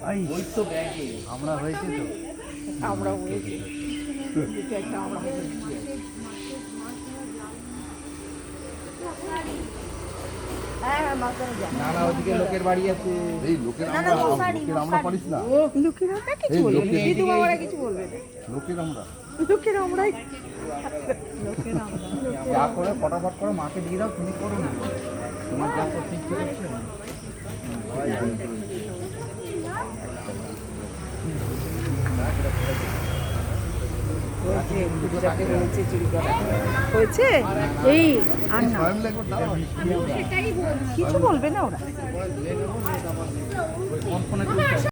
ওই তো ব্যাগে আমরা হয়েছে তো আমরা হয়েছি একটা আমরা হয়েছি হ্যাঁ মাঝখানে যা না না ওদিকে লোকের বাড়ি আছে এই লোকের আমরা পারিস না লোকের আমরা কিছু বলবে না দিদু বাবারা কিছু বলবে না লোকের আমরা লোকের আমরাই যা করে ফটাফট করে মাকে দিয়ে দাও তুমি করো না তোমার যা করতে ইচ্ছে করছে হয়েছে এই আর না টাইম লাগবে দাঁড়াও কিছু বলবে না ওরা ফোনে